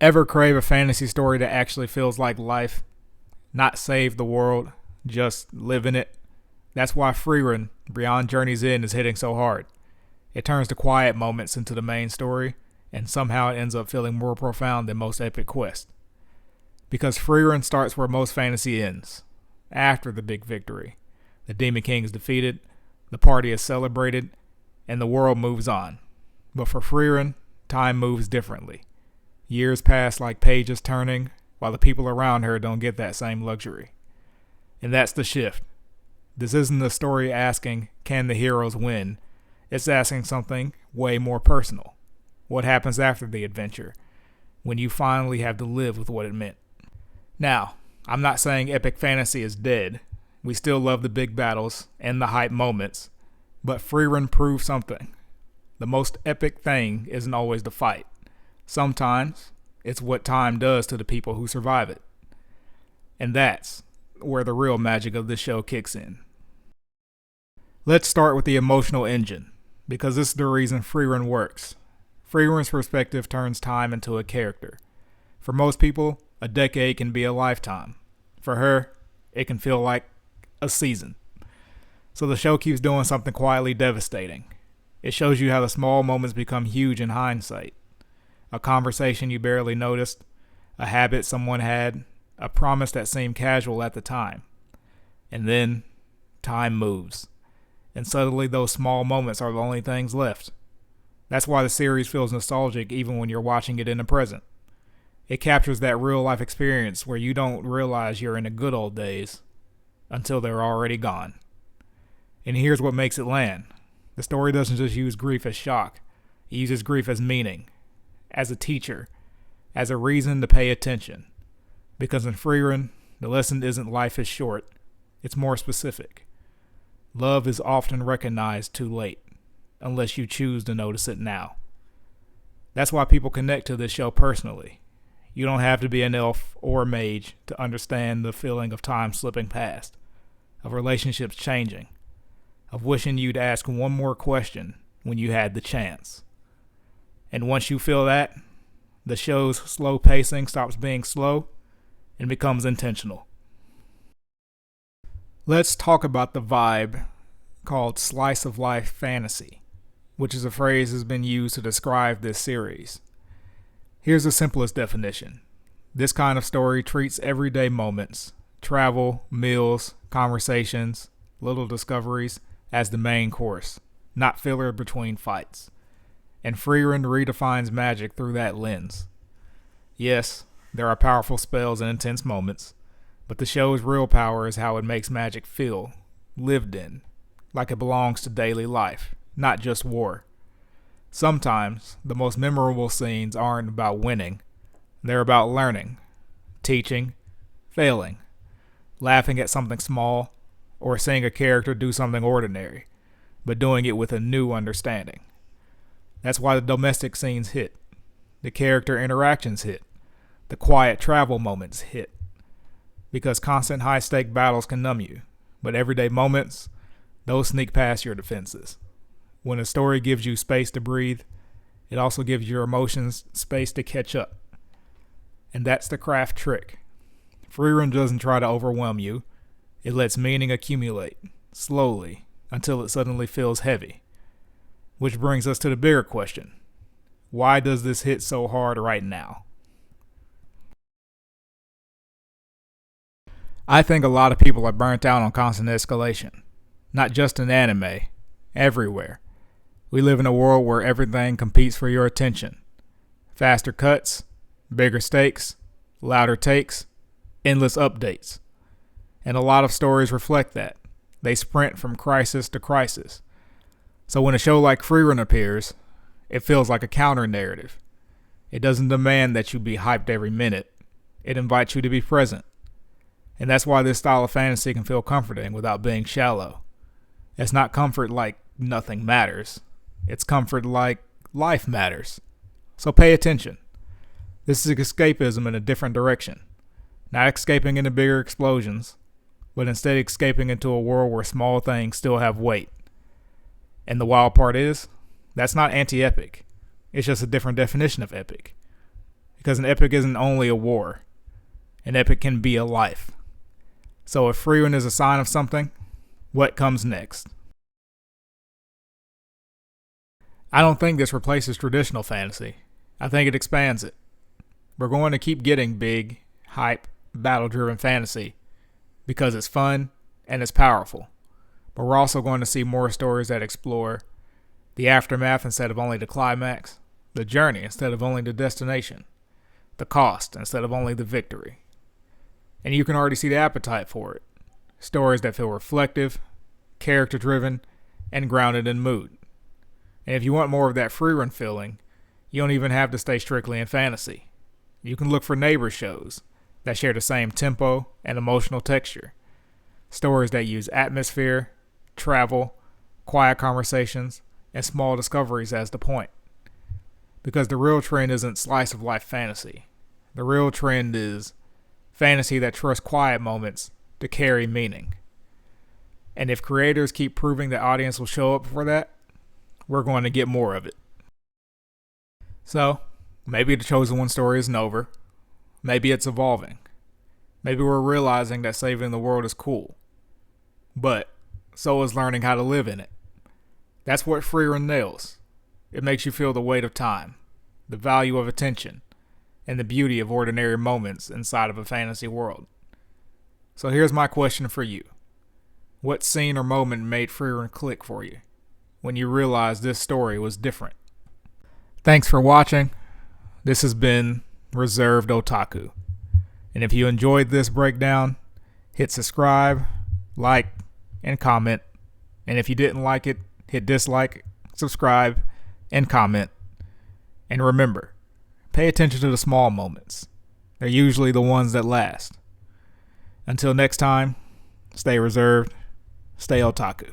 Ever crave a fantasy story that actually feels like life? Not save the world, just live in it? That's why Frieren, Beyond Journey's End, is hitting so hard. It turns the quiet moments into the main story, and somehow it ends up feeling more profound than most epic quests. Because Frieren starts where most fantasy ends, after the big victory. The Demon King is defeated, the party is celebrated, and the world moves on. But for Frieren, time moves differently. Years pass like pages turning, while the people around her don't get that same luxury. And that's the shift. This isn't a story asking, can the heroes win? It's asking something way more personal. What happens after the adventure, when you finally have to live with what it meant? Now, I'm not saying epic fantasy is dead. We still love the big battles and the hype moments, but Frieren proved something. The most epic thing isn't always the fight. Sometimes, it's what time does to the people who survive it. And that's where the real magic of this show kicks in. Let's start with the emotional engine, because this is the reason Frieren works. Frieren's perspective turns time into a character. For most people, a decade can be a lifetime. For her, it can feel like a season. So the show keeps doing something quietly devastating. It shows you how the small moments become huge in hindsight. A conversation you barely noticed, a habit someone had, a promise that seemed casual at the time. And then, time moves. And suddenly those small moments are the only things left. That's why the series feels nostalgic even when you're watching it in the present. It captures that real life experience where you don't realize you're in the good old days until they're already gone. And here's what makes it land. The story doesn't just use grief as shock. It uses grief as meaning, as a teacher, as a reason to pay attention. Because in Frieren, the lesson isn't life is short, it's more specific. Love is often recognized too late, unless you choose to notice it now. That's why people connect to this show personally. You don't have to be an elf or a mage to understand the feeling of time slipping past, of relationships changing, of wishing you'd ask one more question when you had the chance. And once you feel that, the show's slow pacing stops being slow and becomes intentional. Let's talk about the vibe called slice of life fantasy, which is a phrase that's been used to describe this series. Here's the simplest definition. This kind of story treats everyday moments, travel, meals, conversations, little discoveries, as the main course, not filler between fights. And Frieren redefines magic through that lens. Yes, there are powerful spells and intense moments, but the show's real power is how it makes magic feel, lived in, like it belongs to daily life, not just war. Sometimes, the most memorable scenes aren't about winning. They're about learning, teaching, failing, laughing at something small, or seeing a character do something ordinary, but doing it with a new understanding. That's why the domestic scenes hit. The character interactions hit. The quiet travel moments hit. Because constant high-stake battles can numb you, but everyday moments, those sneak past your defenses. When a story gives you space to breathe, it also gives your emotions space to catch up. And that's the craft trick. Frieren doesn't try to overwhelm you. It lets meaning accumulate, slowly, until it suddenly feels heavy. Which brings us to the bigger question. Why does this hit so hard right now? I think a lot of people are burnt out on constant escalation. Not just in anime, everywhere. We live in a world where everything competes for your attention. Faster cuts, bigger stakes, louder takes, endless updates. And a lot of stories reflect that. They sprint from crisis to crisis. So when a show like Frieren appears, it feels like a counter-narrative. It doesn't demand that you be hyped every minute. It invites you to be present. And that's why this style of fantasy can feel comforting without being shallow. It's not comfort like nothing matters. It's comfort like life matters. So pay attention. This is escapism in a different direction. Not escaping into bigger explosions, but instead escaping into a world where small things still have weight. And the wild part is, that's not anti-epic. It's just a different definition of epic. Because an epic isn't only a war, an epic can be a life. So if Frieren is a sign of something, what comes next? I don't think this replaces traditional fantasy. I think it expands it. We're going to keep getting big, hype, battle-driven fantasy because it's fun and it's powerful. But we're also going to see more stories that explore the aftermath instead of only the climax, the journey instead of only the destination, the cost instead of only the victory. And you can already see the appetite for it. Stories that feel reflective, character-driven, and grounded in mood. And if you want more of that Frieren feeling, you don't even have to stay strictly in fantasy. You can look for neighbor shows that share the same tempo and emotional texture. Stories that use atmosphere, travel, quiet conversations, and small discoveries as the point. Because the real trend isn't slice of life fantasy. The real trend is fantasy that trusts quiet moments to carry meaning. And if creators keep proving the audience will show up for that, we're going to get more of it. So, maybe the Chosen One story isn't over. Maybe it's evolving. Maybe we're realizing that saving the world is cool. But so is learning how to live in it. That's what Frieren nails. It makes you feel the weight of time, the value of attention, and the beauty of ordinary moments inside of a fantasy world. So here's my question for you. What scene or moment made Frieren click for you when you realized this story was different? Thanks for watching. This has been Reserved Otaku. And if you enjoyed this breakdown, hit subscribe, like, and comment. And if you didn't like it, hit dislike, subscribe, and comment. And remember, pay attention to the small moments. They're usually the ones that last. Until next time, stay reserved, stay otaku.